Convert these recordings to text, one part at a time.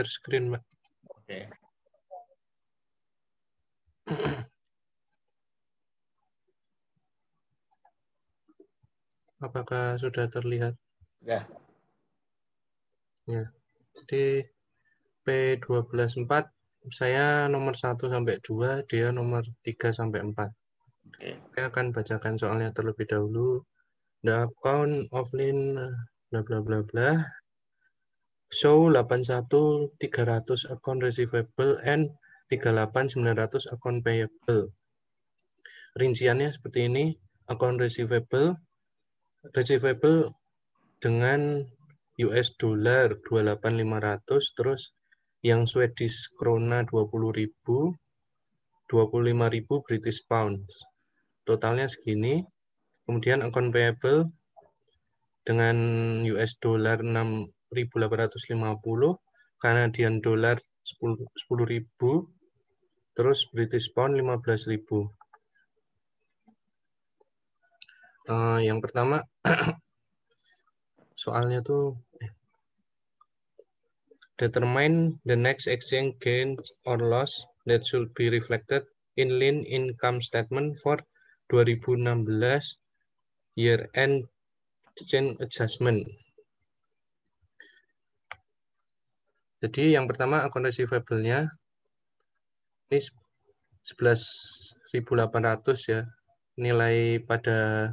screen, Mbak. Oke. Apakah sudah terlihat? Ya. Ya. Jadi P124 saya nomor 1 sampai 2, dia nomor 3 sampai 4. Oke. Saya akan bacakan soalnya terlebih dahulu. The account of Lin bla bla bla bla show 81.300 account receivable and 38.900 account payable. Rinciannya seperti ini, account receivable dengan US dollar 28.500, terus yang Swedish krona 20.000, 25.000 British pounds. Totalnya segini. Kemudian account payable dengan US dollar 6.850, Canadian dollar 10.000, terus British pound 15.000. Yang pertama soalnya tuh determine the next exchange gains or loss that should be reflected in Lin income statement for 2016 year end exchange adjustment. Jadi yang pertama account receivable-nya ini 11.800 ya nilai pada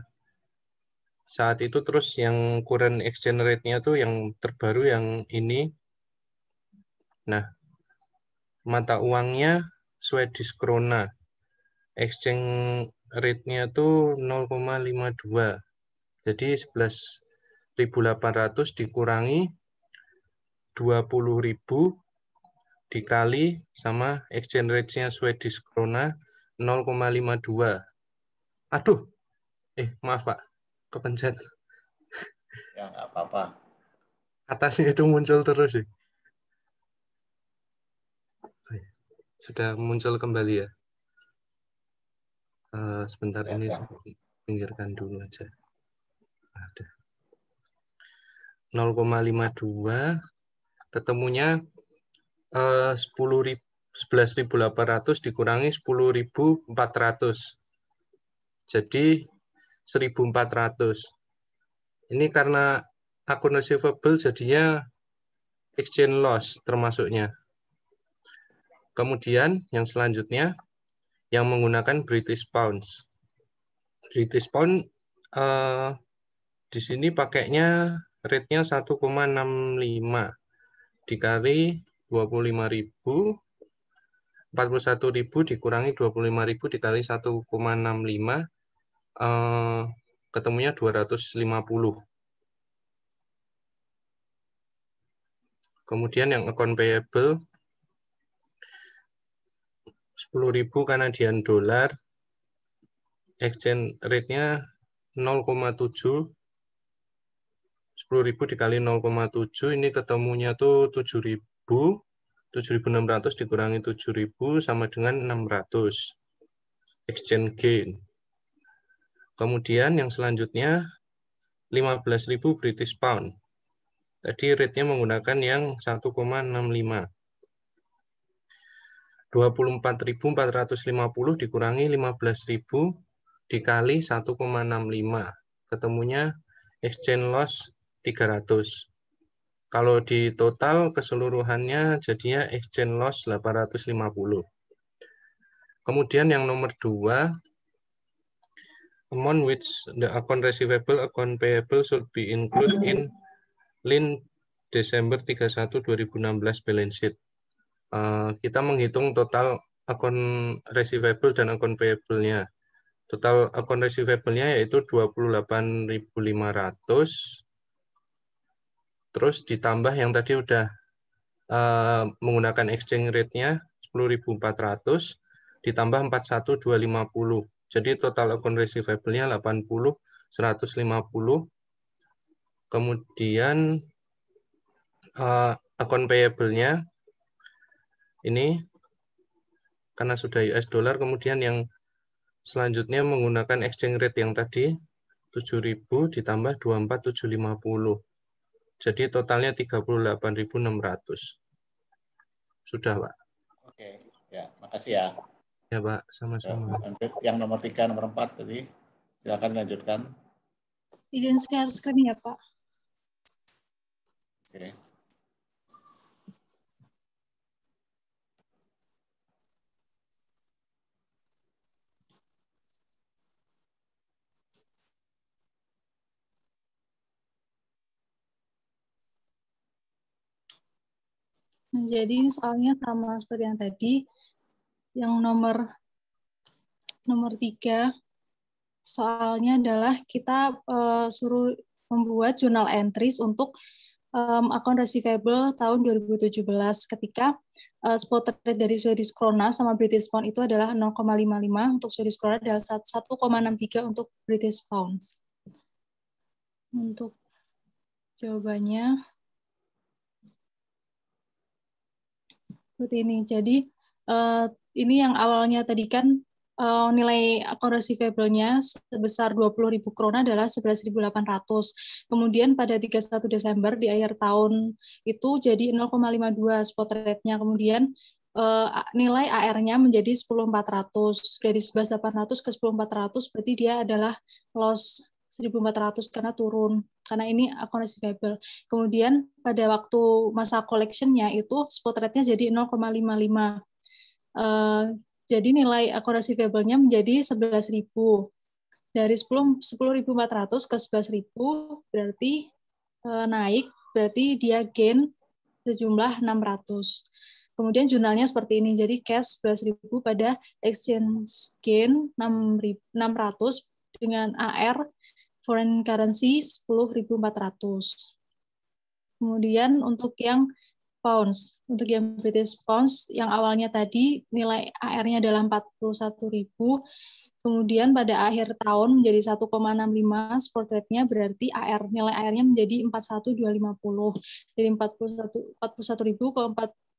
saat itu, terus yang current exchange rate-nya tuh yang terbaru yang ini. Nah, mata uangnya Swedish krona. Exchange rate-nya tuh 0,52. Jadi 11.800 dikurangi 20.000 dikali sama exchange rate-nya Swedish krona 0,52. Aduh, maaf Pak, kepencet. Ya, nggak apa-apa. Atasnya itu muncul terus sih. Sudah muncul kembali ya. Sebentar Ya, ini ya. saya pinggirkan dulu aja. Ada 0,52 ketemunya 11.800 dikurangi 10.400. Jadi 1.400. Ini karena akun receivable jadinya exchange loss termasuknya. Kemudian yang selanjutnya yang menggunakan British Pounds. British Pound di sini pakainya rate-nya 1,65 dikali 25.000, 41.000 dikurangi 25.000 dikali 1,65, ketemunya 250. Kemudian yang account payable 10.000 Canadian dollar, exchange rate-nya 0,7, 10.000 dikali 0,7, ini ketemunya tuh 7.000, 7.600 dikurangi 7.000 sama dengan 600 exchange gain. Kemudian yang selanjutnya 15.000 British Pound. Tadi rate-nya menggunakan yang 1,65. 24.450 dikurangi 15.000 dikali 1,65. Ketemunya exchange loss 300. Kalau di total keseluruhannya jadinya exchange loss 850. Kemudian yang nomor 2, amount which the account receivable, account payable should be included in Lin Desember 31 2016 balance sheet. Kita menghitung total account receivable dan account payable-nya. Total account receivable-nya yaitu 28.500. Terus ditambah yang tadi udah menggunakan exchange rate-nya 10.400 ditambah 41.250. Jadi total account receivable-nya 80.150. Kemudian account payable-nya ini karena sudah US dollar, kemudian yang selanjutnya menggunakan exchange rate yang tadi 7.000 ditambah 24.750. Jadi totalnya 38.600. Sudah, Pak. Oke, ya, makasih ya. Ya, Pak, sama-sama. Yang nomor 3, nomor 4 tadi, silakan lanjutkan. Izin share screen ya, Pak. Oke. Nah, jadi soalnya sama seperti yang tadi, yang nomor 3, soalnya adalah kita suruh membuat journal entries untuk akun receivable tahun 2017 ketika spot rate dari Swedish krona sama British pound itu adalah 0,55 untuk Swedish krona dan 1,63 untuk British pounds. Untuk jawabannya seperti ini. Jadi ini yang awalnya tadi kan nilai akun receivable-nya sebesar 20.000 krona adalah 11.800. Kemudian pada 31 Desember di akhir tahun itu jadi 0,52 spot rate-nya. Kemudian nilai AR-nya menjadi 10.400. Dari 11.800 ke 10.400 berarti dia adalah loss 1.400 karena turun. Karena ini akun receivable. Kemudian pada waktu masa collection-nya itu spot rate-nya jadi 0,55. Jadi nilai akun receivable-nya menjadi 11.000. Dari 10.400 ke 11.000 berarti naik, berarti dia gain sejumlah 600. Kemudian jurnalnya seperti ini. Jadi cash 11.000 pada exchange gain 600 dengan AR foreign currency 10.400. Kemudian untuk yang pounds. Untuk yang British pounds yang awalnya tadi nilai AR-nya adalah 41.000, kemudian pada akhir tahun menjadi 1,65 spot rate-nya berarti nilai AR-nya menjadi 41.250. Dari 41.000 ke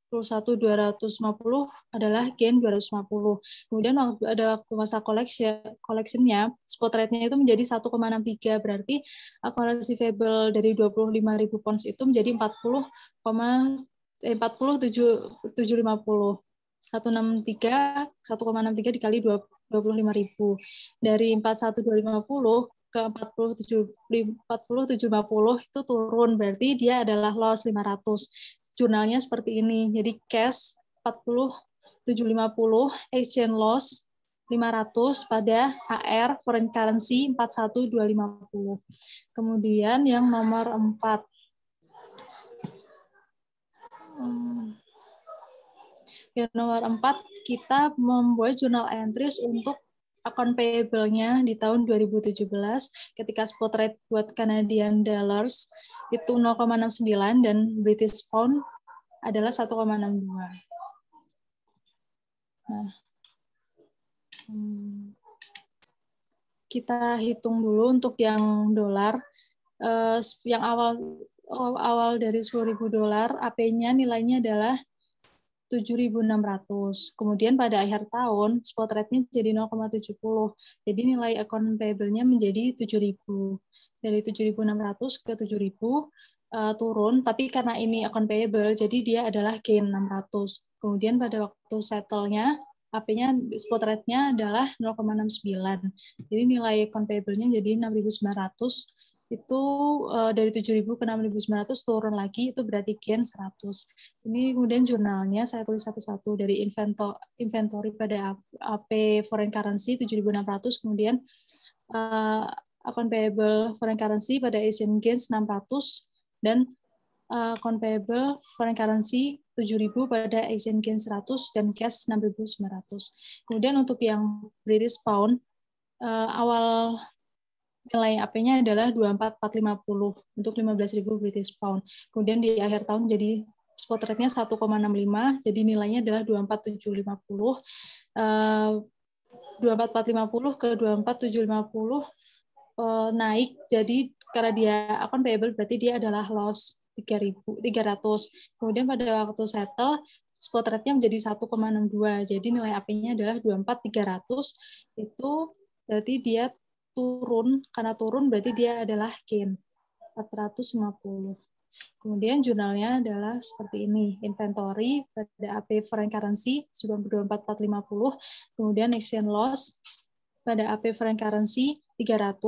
41.250 adalah gain 250. Kemudian ada waktu masa collection-nya spot rate-nya itu menjadi 1,63 berarti akun receivable dari 25.000 pounds itu menjadi 40.750. 1,63 dikali 25.000. Dari 41.250 ke 40.750 itu turun, berarti dia adalah loss 500. Jurnalnya seperti ini. Jadi cash 40.750, exchange loss 500 pada AR foreign currency 41.250. Kemudian yang nomor 4. Yang nomor 4, kita membuat journal entries untuk account payable-nya di tahun 2017 ketika spot rate buat Canadian dollars itu 0,69 dan British pound adalah 1,62. Nah, kita hitung dulu untuk yang dolar. Yang awal dari 10.000 dolar, AP-nya nilainya adalah 7.600. Kemudian pada akhir tahun, spot rate-nya jadi 0,70. Jadi nilai account payable-nya menjadi 7.000. Dari 7.600 ke 7.000 turun, tapi karena ini account payable, jadi dia adalah gain 600. Kemudian pada waktu settle-nya, AP-nya spot rate-nya adalah 0,69. Jadi nilai account payable-nya jadi 6.900. Itu dari 7.000 ke 6.900 turun lagi, itu berarti gain 100. Ini kemudian jurnalnya saya tulis satu-satu dari inventory pada AP foreign currency 7.600, kemudian account payable foreign currency pada Asian gains 600, dan account payable foreign currency 7.000 pada Asian gains 100, dan cash 6.900. Kemudian untuk yang British pound, awal nilai AP-nya adalah 24.450 untuk 15.000 British pound. Kemudian di akhir tahun jadi spot rate-nya 1,65, jadi nilainya adalah 24.750. 24.450 ke 24.750 naik, jadi karena dia account payable berarti dia adalah loss 300. Kemudian pada waktu settle spot rate-nya menjadi 1,62, jadi nilai AP-nya adalah 24.300. Itu berarti dia turun, karena turun berarti dia adalah gain 450. Kemudian jurnalnya adalah seperti ini. Inventory pada AP foreign currency 94.450. Kemudian exchange loss pada AP foreign currency 300.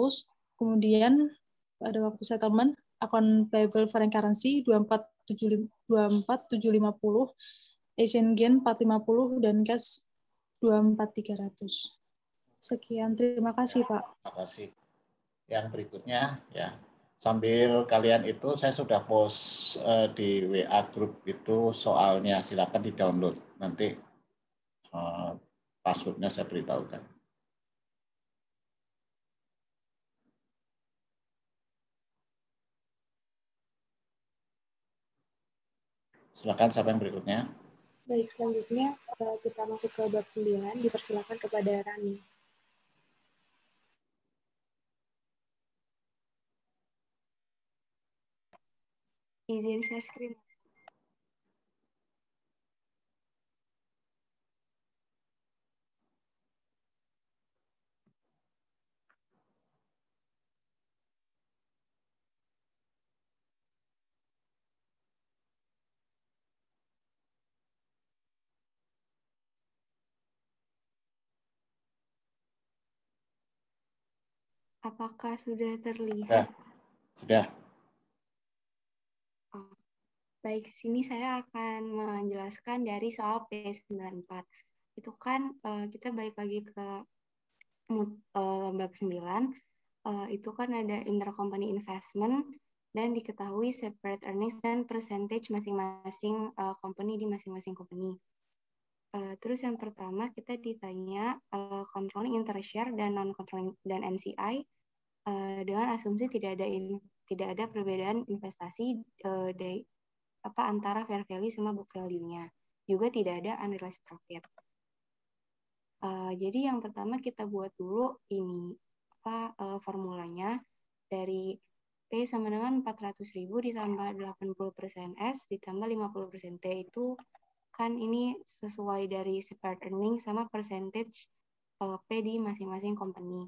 Kemudian pada waktu settlement akun payable foreign currency 24.750. Asian gain 450 dan cash 24.300. Sekian, terima kasih Pak. Terima kasih. Yang berikutnya ya, sambil kalian itu saya sudah post di WA group itu soalnya, silakan di-download. Nanti passwordnya saya beritahukan. Silakan siapa yang berikutnya? Baik, selanjutnya kita masuk ke bab 9. Dipersilakan kepada Rani. Izin share screen. Apakah sudah terlihat? Sudah. Oh, baik, sini saya akan menjelaskan dari soal P94. Itu kan kita balik lagi ke bab 9. Itu kan ada intercompany investment dan diketahui separate earnings dan percentage masing-masing company di masing-masing company. Terus yang pertama kita ditanya controlling interest share dan non-controlling dan NCI dengan asumsi tidak ada perbedaan investasi antara fair value sama book value-nya. Juga tidak ada unrealized profit. Jadi yang pertama kita buat dulu ini formulanya dari P sama dengan 400.000 ditambah 80% S ditambah 50% T itu kan ini sesuai dari separate earning sama percentage P di masing-masing company.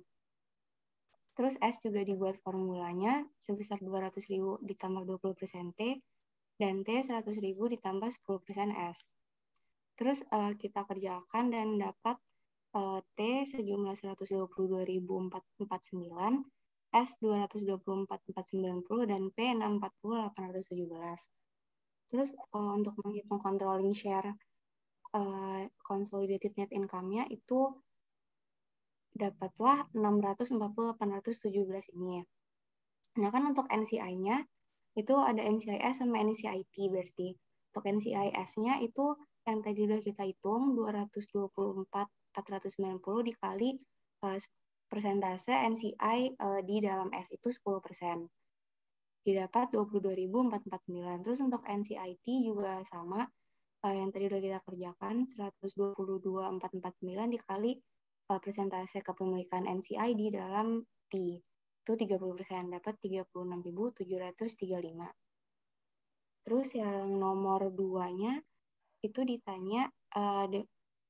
Terus S juga dibuat formulanya sebesar 200.000 ditambah 20% T dan T 100.000 ditambah 10% S. Terus kita kerjakan dan dapat T sejumlah 122.449, S 224.490 dan P 640.817. Terus untuk menghitung controlling share consolidated net income-nya itu dapatlah 640.817 ini ya. Nah kan untuk NCI-nya itu ada NCIS sama NCIT berarti. Untuk NCIS-nya itu yang tadi udah kita hitung 224.490 dikali persentase NCI di dalam S itu 10%. Didapat 22.449. Terus untuk NCIT juga sama yang tadi udah kita kerjakan 122.449 dikali persentase kepemilikan NCI di dalam T itu 30%, dapat 36.735. Terus yang nomor 2-nya itu ditanya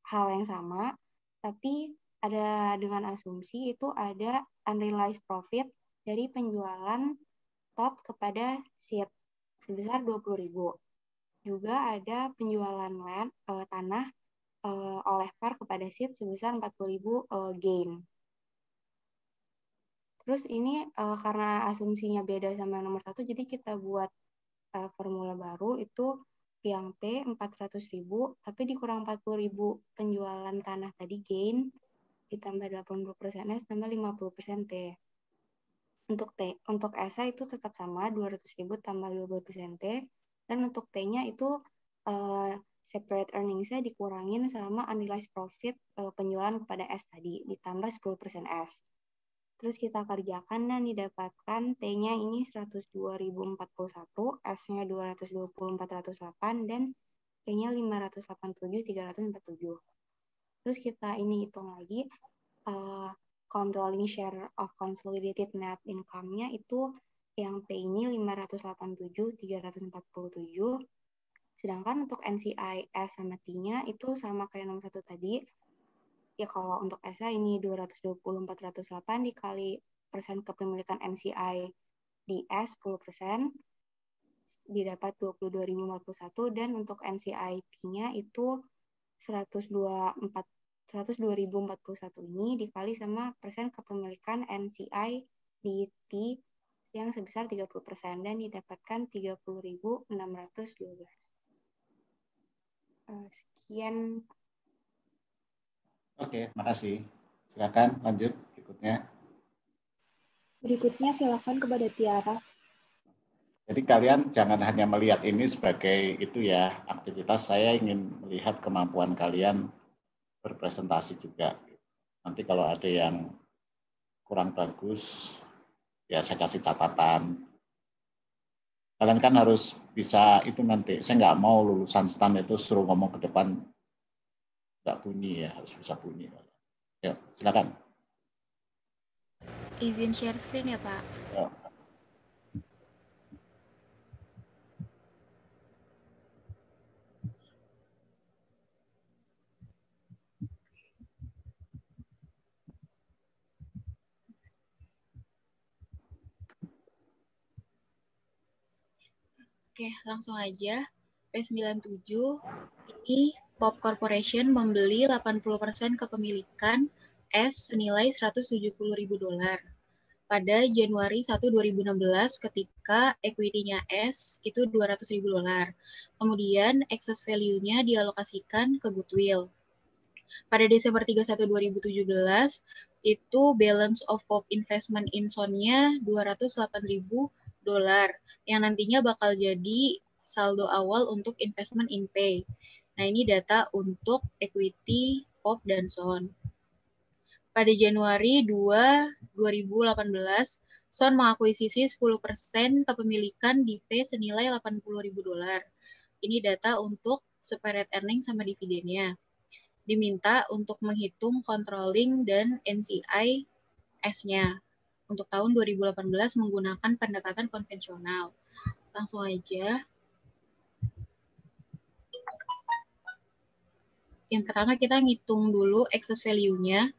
hal yang sama, tapi ada dengan asumsi itu ada unrealized profit dari penjualan TOT kepada SEED sebesar 20.000. Juga ada penjualan land tanah oleh PAR kepada SEED sebesar 40.000 gain. Terus ini karena asumsinya beda sama nomor 1, jadi kita buat formula baru itu yang P 400.000, tapi dikurang 40.000 penjualan tanah tadi gain, ditambah 80% S, tambah 50% T. Untuk S itu tetap sama, 200.000 tambah 20% T, dan untuk T-nya itu separate earnings-nya dikurangin sama unrealized profit penjualan kepada S tadi, ditambah 10% S. Terus kita kerjakan dan didapatkan T-nya ini 102.041, S-nya 224.108, dan T-nya 587.347. Terus kita ini hitung lagi, controlling share of consolidated net income-nya itu yang P ini 587.347. Sedangkan untuk NCI, S sama T-nya itu sama kayak nomor 1 tadi. Ya kalau untuk SA ini 224.108 dikali persen kepemilikan NCI di S 10%, didapat 22.041 dan untuk NCIP-nya itu 102.041 ini dikali sama persen kepemilikan NCI di T yang sebesar 30% dan didapatkan 30.612. Sekian. Oke, makasih. Silakan lanjut berikutnya. Berikutnya silakan kepada Tiara. Jadi kalian jangan hanya melihat ini sebagai itu ya, aktivitas. Saya ingin melihat kemampuan kalian berpresentasi juga. Nanti kalau ada yang kurang bagus, ya saya kasih catatan. Kalian kan harus bisa itu nanti. Saya nggak mau lulusan STAN itu suruh ngomong ke depan nggak bunyi ya, harus bisa bunyi. Ya, silakan. Izin share screen ya, Pak. Ya. Oke, langsung aja. P97, ini Pop Corporation membeli 80% kepemilikan S senilai $170.000 pada Januari 1, 2016 ketika equity-nya S itu $200.000. Kemudian excess value-nya dialokasikan ke goodwill. Pada Desember 31, 2017, itu balance of Pop investment in Son-nya $208.000 yang nantinya bakal jadi saldo awal untuk investment in Pay. Nah, ini data untuk equity Pop dan Son. Pada Januari 2, 2018, Son mengakuisisi 10% kepemilikan di Pay senilai $80.000. Ini data untuk separate earning sama dividennya. Diminta untuk menghitung controlling dan NCI S-nya. Untuk tahun 2018 menggunakan pendekatan konvensional. Langsung aja. Yang pertama kita ngitung dulu excess value-nya.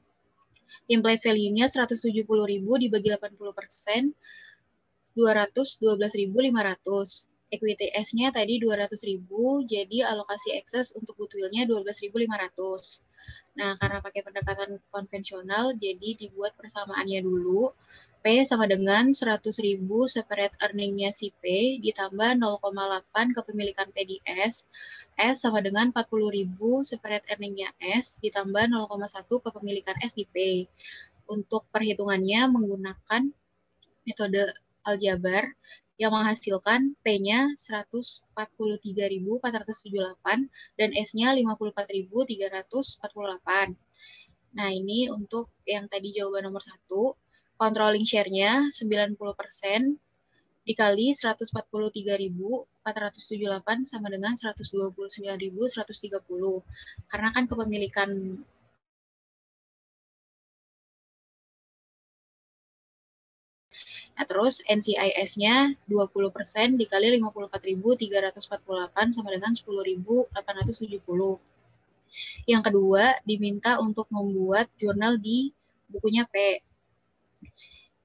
Implied value-nya 170.000 dibagi 80%, 212.500. Equity S-nya tadi 200.000, jadi alokasi excess untuk goodwill-nya 12.500. Nah, karena pakai pendekatan konvensional, jadi dibuat persamaannya dulu. P sama dengan 100.000 separate earning-nya si P ditambah 0,8 kepemilikan P di S. S sama dengan 40.000 separate earning-nya S ditambah 0,1 kepemilikan S di P. Untuk perhitungannya menggunakan metode aljabar yang menghasilkan P-nya 143.478 dan S-nya 54.348. Nah, ini untuk yang tadi jawaban nomor 1. Controlling share-nya 90% dikali 143.478 sama dengan 129.130. Karena kan kepemilikan Nah, terus NCIS-nya 20% dikali 54.348 sama dengan 10.870. Yang kedua, diminta untuk membuat jurnal di bukunya P.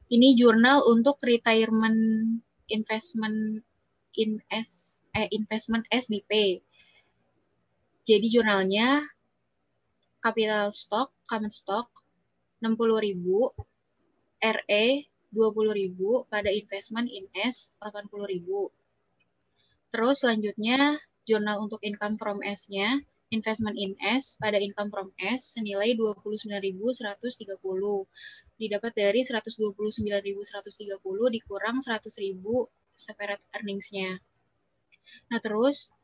Ini jurnal untuk retirement investment investment S di P. Jadi jurnalnya capital stock, common stock 60.000, RE 20.000 pada investment in S 80.000. Terus selanjutnya jurnal untuk income from S-nya, investment in S pada income from S senilai 29.130. Didapat dari 129.130 dikurang 100.000 separate earnings-nya. Nah, terus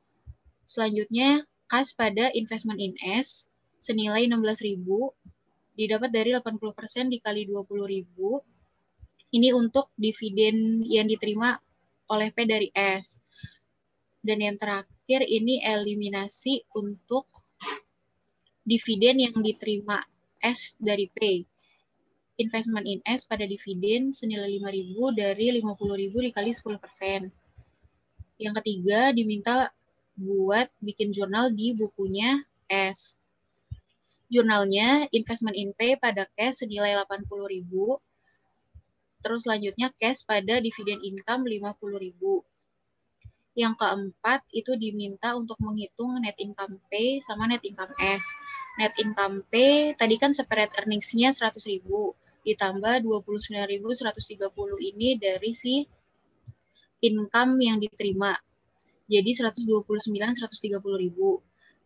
selanjutnya kas pada investment in S senilai 16.000 didapat dari 80% dikali 20.000. Ini untuk dividen yang diterima oleh P dari S. Dan yang terakhir ini eliminasi untuk dividen yang diterima S dari P. Investment in S pada dividen senilai 5.000 dari 50.000 dikali 10%. Yang ketiga diminta buat bikin jurnal di bukunya S. Jurnalnya investment in P pada cash senilai 80.000. Terus selanjutnya cash pada dividen income 50.000. Yang keempat itu diminta untuk menghitung net income P sama net income S. Net income P tadi kan separate earnings-nya 100.000 ditambah 29.130 ini dari si income yang diterima. Jadi 129.130.000.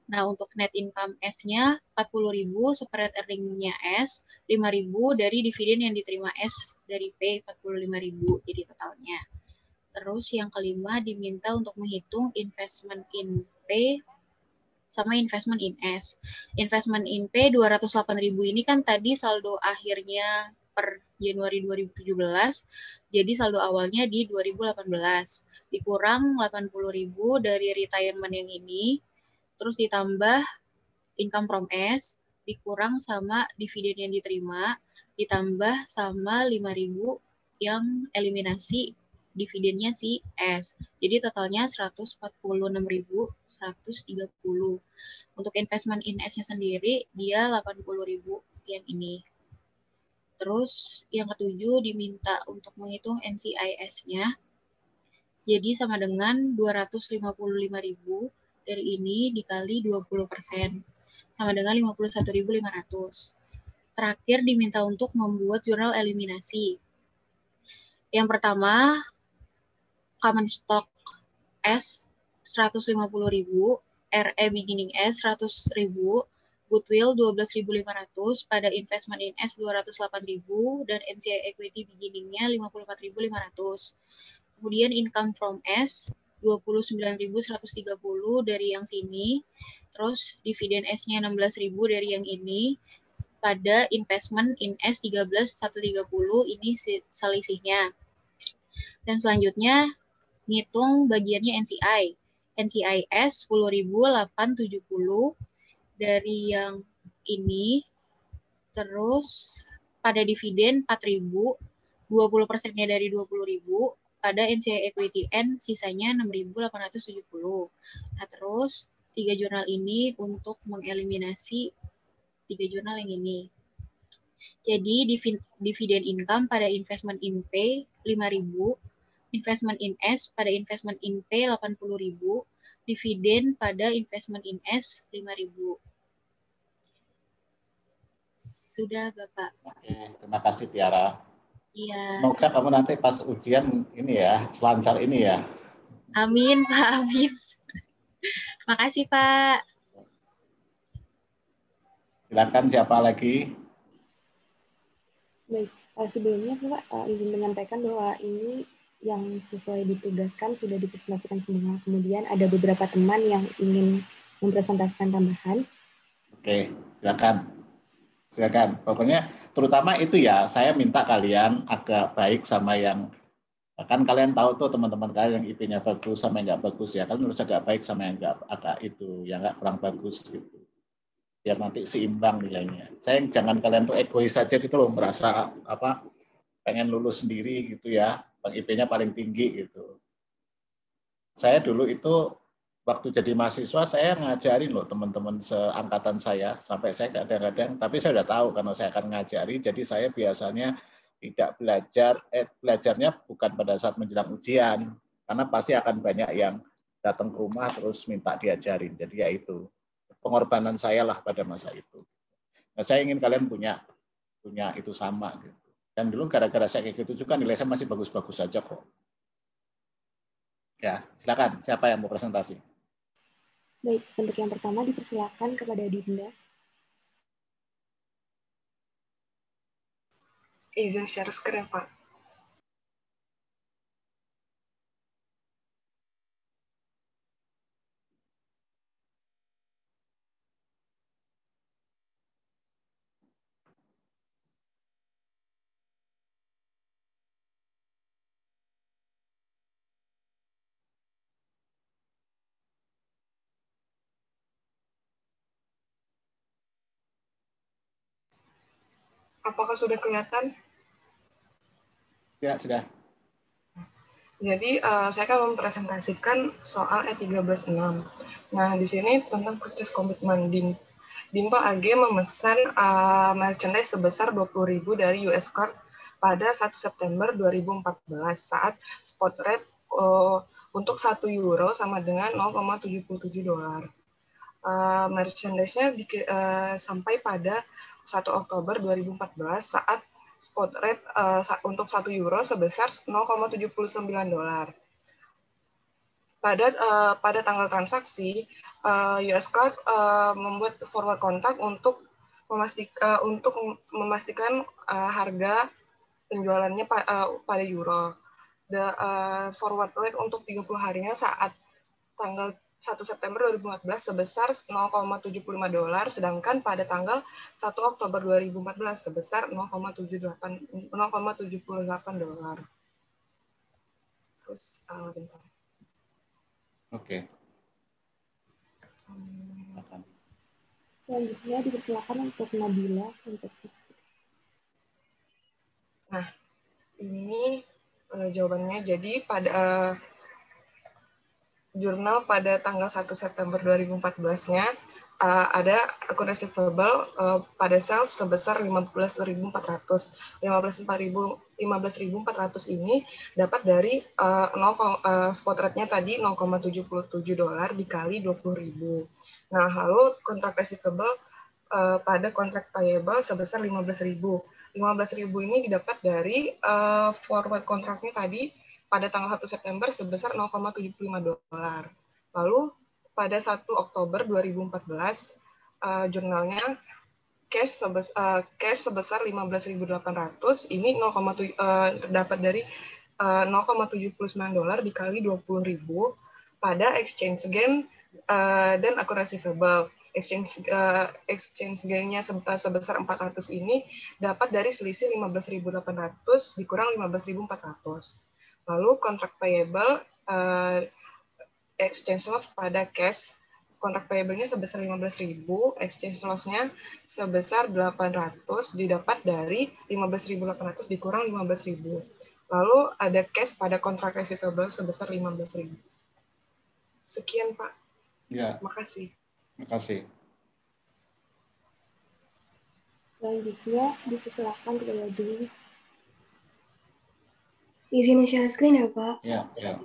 Nah, untuk net income S-nya 40.000, separate earning-nya S, 5.000 dari dividen yang diterima S dari P, 45.000 jadi totalnya. Terus yang kelima diminta untuk menghitung investment in P sama investment in S. Investment in P 208.000 ini kan tadi saldo akhirnya per Januari 2017, jadi saldo awalnya di 2018. Dikurang 80.000 dari retirement yang ini, terus ditambah income from S, dikurang sama dividen yang diterima, ditambah sama 5.000 yang eliminasi dividennya si S. Jadi totalnya 146.130. Untuk investment in S-nya sendiri, dia 80.000 yang ini. Terus yang ketujuh diminta untuk menghitung NCIS-nya. Jadi sama dengan 255.000 dari ini dikali 20%. Sama dengan 51.500. Terakhir diminta untuk membuat jurnal eliminasi. Yang pertama, common stock S 150.000, RE beginning S 100.000, goodwill 12.500, pada investment in S 208.000, dan NCI equity beginning-nya 54.500. Kemudian income from S 29.130 dari yang sini, terus dividen S-nya 16.000 dari yang ini, pada investment in S 13.130 ini selisihnya. Dan selanjutnya ngitung bagiannya NCI. NCIS 10.870 dari yang ini, terus pada dividen 4.000, 20%-nya dari 20.000, pada NCI equity N sisanya 6.870. Nah, terus 3 jurnal ini untuk mengeliminasi 3 jurnal yang ini. Jadi dividen income pada investment in P 5.000, investment in S pada investment in P 80.000, dividen pada investment in S 5.000. Sudah, Bapak. Oke, terima kasih Tiara. Iya. Semoga kamu nanti pas ujian ini ya, selancar ini ya. Amin, Pak. Amin. Makasih, Pak. Silakan siapa lagi? Baik, sebelumnya Pak izin menyampaikan bahwa ini yang sesuai ditugaskan sudah dipresentasikan semua. Kemudian ada beberapa teman yang ingin mempresentasikan tambahan. Oke, silakan. Silakan. Pokoknya terutama itu ya, saya minta kalian agak baik sama yang, kan kalian tahu tuh teman-teman kalian yang IP-nya bagus sama yang nggak bagus ya, kalian harus agak baik sama yang nggak agak itu, yang nggak kurang bagus gitu. Biar nanti seimbang nilainya. Saya jangan kalian tuh egois saja gitu loh, merasa apa pengen lulus sendiri gitu ya, IP-nya paling tinggi gitu. Saya dulu itu waktu jadi mahasiswa saya ngajarin loh teman-teman seangkatan saya, sampai saya kadang-kadang, tapi saya udah tahu karena saya akan ngajari, jadi saya biasanya tidak belajarnya bukan pada saat menjelang ujian, karena pasti akan banyak yang datang ke rumah terus minta diajarin. Jadi ya itu pengorbanan saya lah pada masa itu. Nah, saya ingin kalian punya itu sama gitu. Dan dulu gara-gara saya kayak gitu juga nilai saya masih bagus-bagus saja kok. Ya, silakan siapa yang mau presentasi? Baik, untuk yang pertama dipersilakan kepada Dinda. Izin share screen, Pak. Apakah sudah kelihatan? Ya, sudah. Jadi, saya akan mempresentasikan soal E13.6. Nah, di sini tentang purchase commitment. Dimpa AG memesan merchandise sebesar 20.000 dari US Card pada 1 September 2014 saat spot rate untuk 1 euro sama dengan 0,77 dolar. Merchandise-nya sampai pada 1 Oktober 2014 saat spot rate untuk 1 euro sebesar 0,79 dolar. Pada tanggal transaksi, US Cloud membuat forward contract untuk memastikan harga penjualannya pada euro. Forward rate untuk 30 harinya saat tanggal 1 September 2014 sebesar 0,75 dolar, sedangkan pada tanggal 1 Oktober 2014 sebesar 0,78 dolar. Terus, bentar. Oke. Selanjutnya dipersilakan untuk Nabila. Nah, ini jawabannya. Jadi pada jurnal pada tanggal 1 September 2014-nya ada akun receivable pada sales sebesar 15.400. 15.400 ini dapat dari spot rate-nya tadi 0,77 dolar dikali 20.000. Nah, lalu kontrak receivable pada kontrak payable sebesar 15.000. 15.000 ini didapat dari forward kontraknya tadi pada tanggal 1 September sebesar 0,75 dolar. Lalu pada 1 Oktober 2014 jurnalnya cash sebesar 15.800 ini dapat dari 0,79 dolar dikali 20.000 pada exchange gain dan akun receivable. Exchange gain-nya sebesar 400 ini dapat dari selisih 15.800 dikurang 15.400. Lalu kontrak payable exchange loss pada cash, kontrak payable-nya sebesar 15.000, exchange loss-nya sebesar 800 didapat dari 15.800 dikurang 15.000. Lalu ada cash pada kontrak receivable sebesar 15.000. Sekian, Pak. Ya. Makasih. Makasih. Selanjutnya dipersilakan kepada Dwi. Izin share screen ya, Pak? Ya, ya.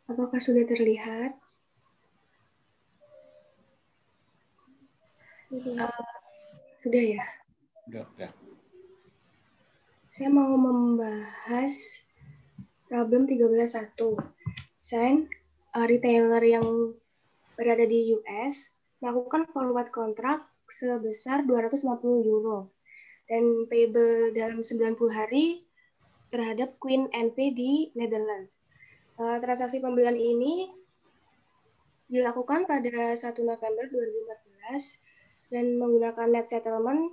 Apakah sudah terlihat? Sudah ya? Sudah. Saya mau membahas problem 13.1. Sign retailer yang berada di US melakukan forward contract sebesar 250 euro dan payable dalam 90 hari terhadap Queen NV di Netherlands. Transaksi pembelian ini dilakukan pada 1 November 2014 dan menggunakan net settlement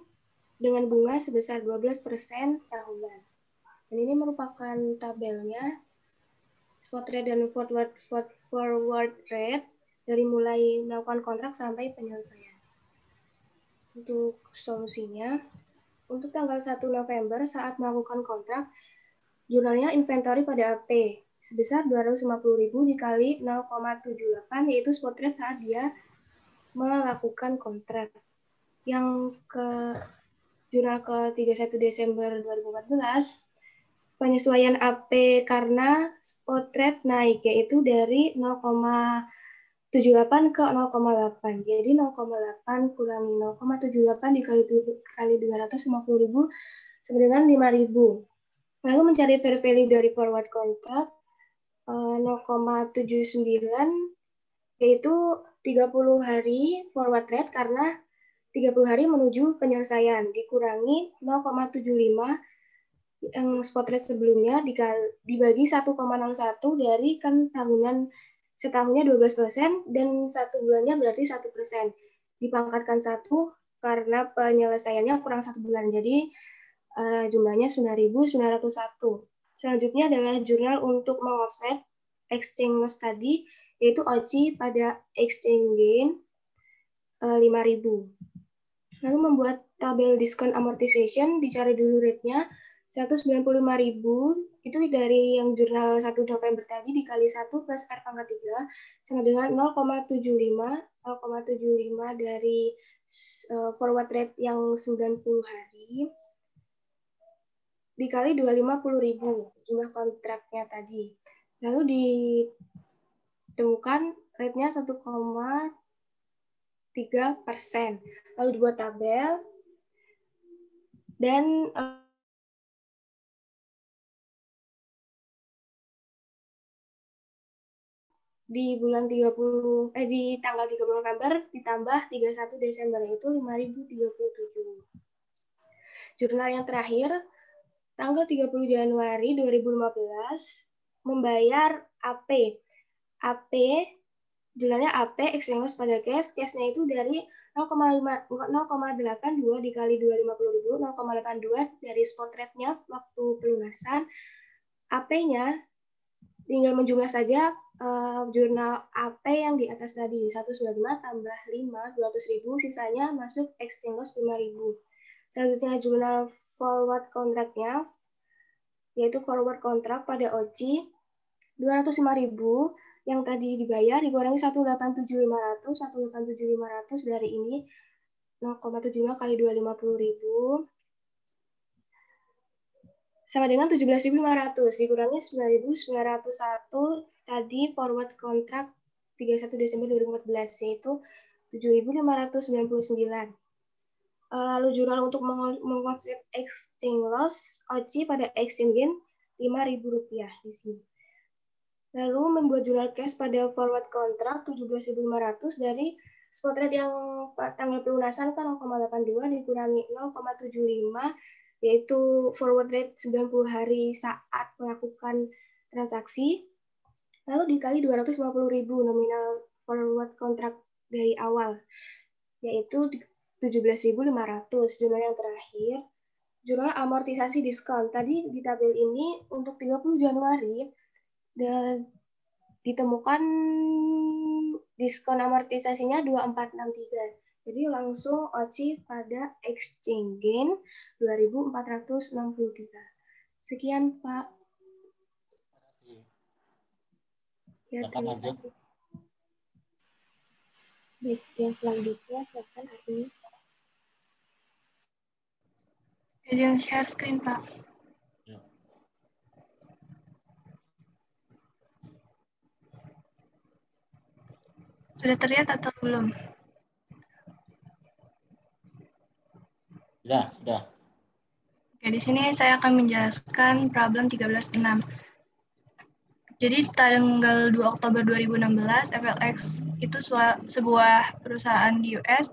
dengan bunga sebesar 12% tahunan. Dan ini merupakan tabelnya spot rate dan forward rate dari mulai melakukan kontrak sampai penyelesaian. Untuk solusinya, untuk tanggal 1 November saat melakukan kontrak, jurnalnya inventory pada AP sebesar 250.000 dikali 0,78, yaitu spot rate saat dia melakukan kontrak. Yang ke jurnal ke 31 Desember 2014, penyesuaian AP karena spot rate naik, yaitu dari 0,78 ke 0,8. Jadi 0,8 kurangi 0,78 dikali 250.000 sama dengan 5.000. Lalu mencari fair value dari forward contract 0,79, yaitu 30 hari forward rate karena 30 hari menuju penyelesaian, dikurangi 0,75 yang spot rate sebelumnya dibagi 1,61 dari kan setahunnya 12% dan satu bulannya berarti 1%. Dipangkatkan 1 karena penyelesaiannya kurang 1 bulan. Jadi jumlahnya 9.901. Selanjutnya adalah jurnal untuk meng-offset exchange loss tadi, yaitu OCI pada exchange gain 5.000. Lalu membuat tabel diskon amortization, dicari dulu rate-nya 195.000, itu dari yang jurnal 1 November tadi dikali 1 plus R pangkat 3 sama dengan 0,75 0,75 dari forward rate yang 90 hari dikali 250.000 jumlah kontraknya tadi. Lalu ditemukan rate-nya 1,3%. Lalu dibuat tabel dan di tanggal 30 November ditambah 31 Desember itu 5.037. Jurnal yang terakhir tanggal 30 Januari 2015 membayar AP. AP jurnalnya AP exchange loss pada cash-nya itu dari 0,82 dikali 250.000, 0,82 dari spot rate-nya waktu pelunasan. AP-nya tinggal menjumlah saja jurnal AP yang di atas tadi, 195 tambah 5, 200.000, sisanya masuk exchange loss 5.000. Selanjutnya jurnal forward contract-nya, yaitu forward contract pada OCI, 205.000 yang tadi dibayar, dikurangi 187.500 dari ini, 0,75 kali 250.000, sama dengan 17.500, dikurangi 9.901 tadi forward contract 31 Desember 2014, yaitu 7.599. Lalu jurnal untuk mengkonvert exchange loss OCI pada exchange gain Rp5.000 di sini. Lalu membuat jurnal cash pada forward contract 17.500 dari spot rate yang tanggal pelunasan kan 0,82 dikurangi 0,75, yaitu forward rate 90 hari saat melakukan transaksi. Lalu dikali 250.000 nominal forward contract dari awal, yaitu 17.500. Jurnal yang terakhir, jurnal amortisasi diskon. Tadi di tabel ini untuk 30 Januari dan ditemukan diskon amortisasinya 2463. Jadi langsung OCI pada exchange gain 2.463. Sekian, Pak. Ya, lanjut. Baik, yang selanjutnya silakan Arni. Izin share screen, Pak. Ya. Sudah terlihat atau belum? Sudah. Oke, di sini saya akan menjelaskan problem 13.6. Jadi tanggal 2 Oktober 2016, FLX itu sebuah perusahaan di US.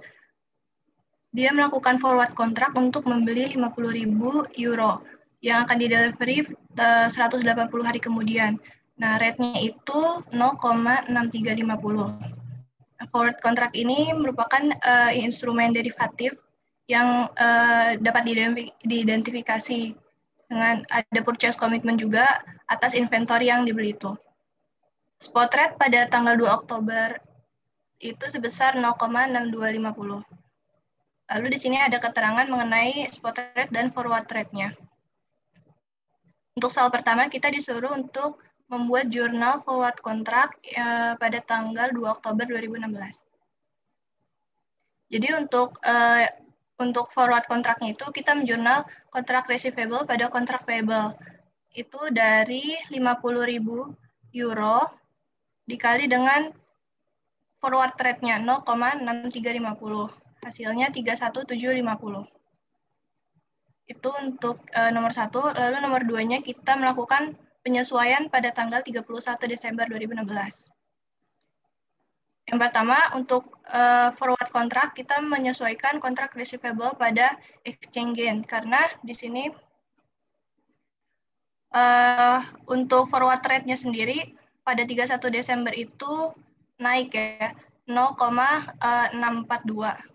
Dia melakukan forward contract untuk membeli 50.000 euro yang akan didelivery 180 hari kemudian. Nah, rate-nya itu 0,6350. Forward contract ini merupakan instrumen derivatif yang dapat diidentifikasi dengan ada purchase commitment juga atas inventory yang dibeli itu. Spot rate pada tanggal 2 Oktober itu sebesar 0,6250. Lalu di sini ada keterangan mengenai spot rate dan forward rate-nya. Untuk soal pertama, kita disuruh untuk membuat jurnal forward contract pada tanggal 2 Oktober 2016. Jadi untuk forward kontraknya itu kita menjurnal kontrak receivable pada kontrak payable. Itu dari 50.000 euro dikali dengan forward rate-nya 0,6350. Hasilnya 31750. Itu untuk nomor 1. Lalu nomor 2-nya kita melakukan penyesuaian pada tanggal 31 Desember 2016. Yang pertama, untuk forward contract, kita menyesuaikan kontrak receivable pada exchange gain. Karena di sini untuk forward rate-nya sendiri, pada 31 Desember itu naik ya, 0,642.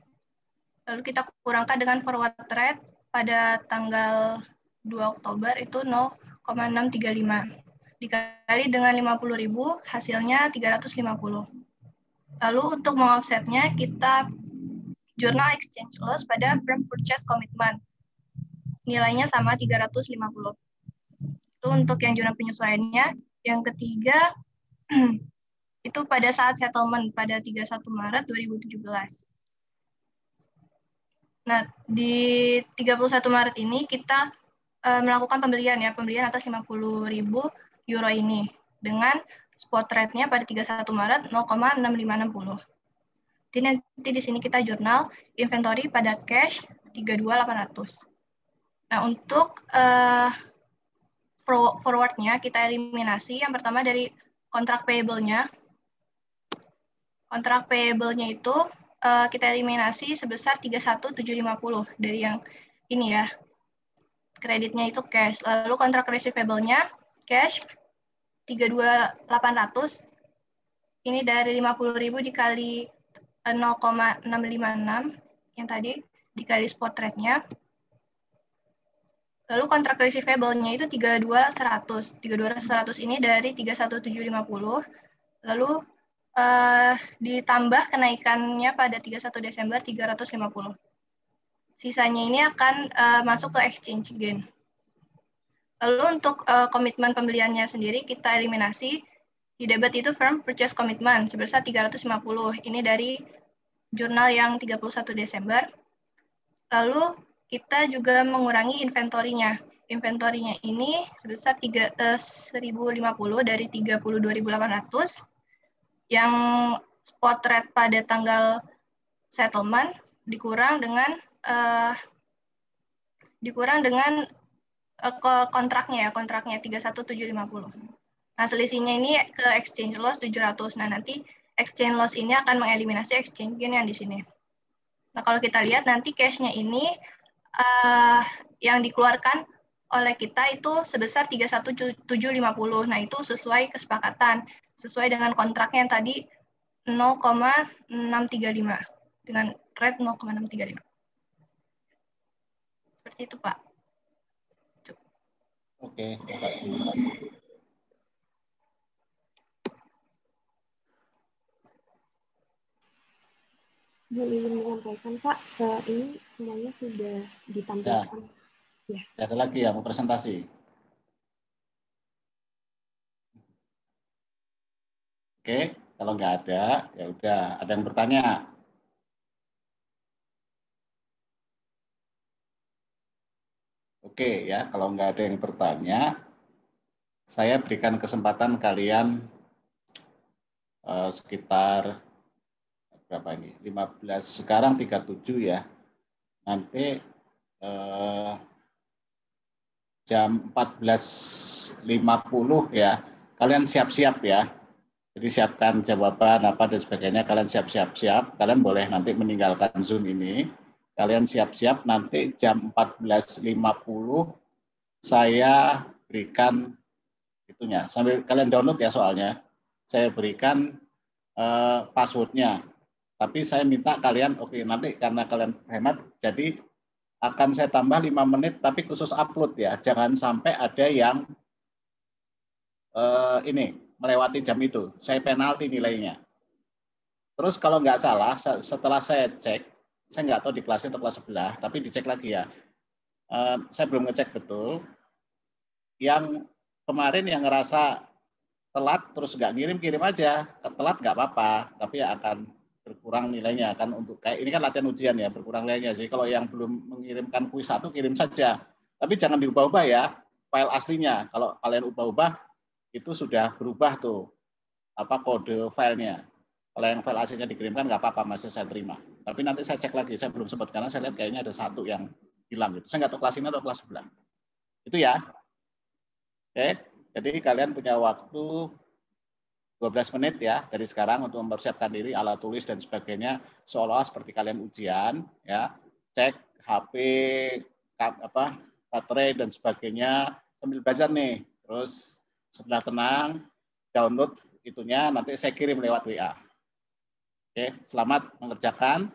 Lalu kita kurangkan dengan forward rate pada tanggal 2 Oktober itu 0,635. Dikali dengan 50.000, hasilnya 350. Lalu untuk mengoffsetnya, kita jurnal exchange loss pada firm purchase commitment. Nilainya sama 350. Itu untuk yang jurnal penyesuaiannya. Yang ketiga, Itu pada saat settlement pada 31 Maret 2017. Nah, di 31 Maret ini kita melakukan pembelian atas 50.000 euro ini dengan spot rate-nya pada 31 Maret 0,6560. Jadi nanti di sini kita jurnal inventory pada cash 32.800. Nah, untuk forward-nya kita eliminasi. Yang pertama dari kontrak payable-nya. Kontrak payable-nya itu kita eliminasi sebesar 31.750 dari yang ini ya. Kreditnya itu cash. Lalu kontrak receivable-nya cash 32.800. Ini dari 50.000 dikali 0,656 yang tadi dikali spot rate-nya. Lalu kontrak receivable-nya itu 32.100. 32.100 ini dari 31.750. Lalu ditambah kenaikannya pada 31 Desember 350. Sisanya ini akan masuk ke exchange gain. Lalu untuk komitmen pembeliannya sendiri kita eliminasi. Di debit itu firm purchase commitment sebesar 350. Ini dari jurnal yang 31 Desember. Lalu kita juga mengurangi inventory-nya. Inventory-nya ini sebesar 1.050 dari 32.800. Yang spot rate pada tanggal settlement dikurang dengan kontraknya 31.750. Nah, selisihnya ini ke exchange loss 700. Nah, nanti exchange loss ini akan mengeliminasi exchange gain yang di sini. Nah, kalau kita lihat nanti cash-nya ini yang dikeluarkan oleh kita itu sebesar 31.750. Nah, itu sesuai kesepakatan, sesuai dengan kontraknya yang tadi 0,635 dengan rate 0,635. Seperti itu, Pak. Oke, terima kasih. Ingin menyampaikan, Pak, ini semuanya sudah ditampilkan. Ya. Ada lagi yang mau presentasi? Oke, kalau nggak ada, ya udah. Ada yang bertanya? Oke ya, kalau nggak ada yang bertanya, saya berikan kesempatan kalian sekitar berapa ini? 15, sekarang 37 ya. Nanti jam 14.50 ya, kalian siap-siap ya. Jadi siapkan jawaban apa dan sebagainya, kalian siap-siap. Kalian boleh nanti meninggalkan Zoom ini. Kalian siap-siap, nanti jam 14.50 saya berikan itunya. Sambil kalian download ya soalnya. Saya berikan passwordnya. Tapi saya minta kalian, oke, nanti karena kalian hemat, jadi akan saya tambah 5 menit, tapi khusus upload ya. Jangan sampai ada yang ini melewati jam itu. Saya penalti nilainya. Terus kalau nggak salah, setelah saya cek, saya nggak tahu di kelasnya atau kelas sebelah, tapi dicek lagi ya. Saya belum ngecek betul. Yang kemarin yang ngerasa telat terus nggak kirim aja. Telat nggak apa-apa, tapi ya akan berkurang nilainya kan untuk kayak ini kan latihan ujian ya, berkurang nilainya. Jadi kalau yang belum mengirimkan kuis 1 kirim saja. Tapi jangan diubah-ubah ya file aslinya. Kalau kalian ubah-ubah itu sudah berubah tuh apa kode filenya. Kalau yang file aslinya dikirimkan nggak apa-apa, masih saya terima. Tapi nanti saya cek lagi, saya belum sempat karena saya lihat kayaknya ada 1 yang hilang gitu. Saya nggak tahu kelas ini atau kelas sebelah. Itu ya. Oke, jadi kalian punya waktu 12 menit ya dari sekarang untuk mempersiapkan diri, alat tulis dan sebagainya, seolah seperti kalian ujian ya. Cek HP, apa, baterai dan sebagainya sambil belajar nih. Terus setelah tenang, download itunya, nanti saya kirim lewat WA. Oke, selamat mengerjakan.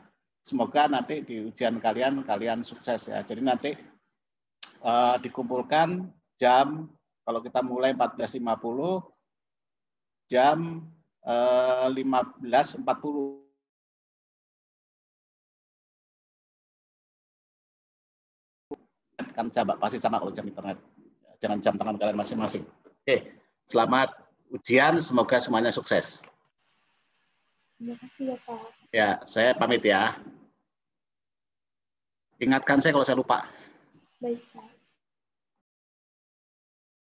Semoga nanti di ujian kalian sukses ya. Jadi nanti dikumpulkan jam, kalau kita mulai 14.50, jam 15.40. Kan coba pasti sama kalau jam internet. Jangan jam tangan kalian masing-masing. Oke, selamat ujian, semoga semuanya sukses. Terima kasih ya Pak. Ya, saya pamit ya. Ingatkan saya kalau saya lupa. Baik Pak.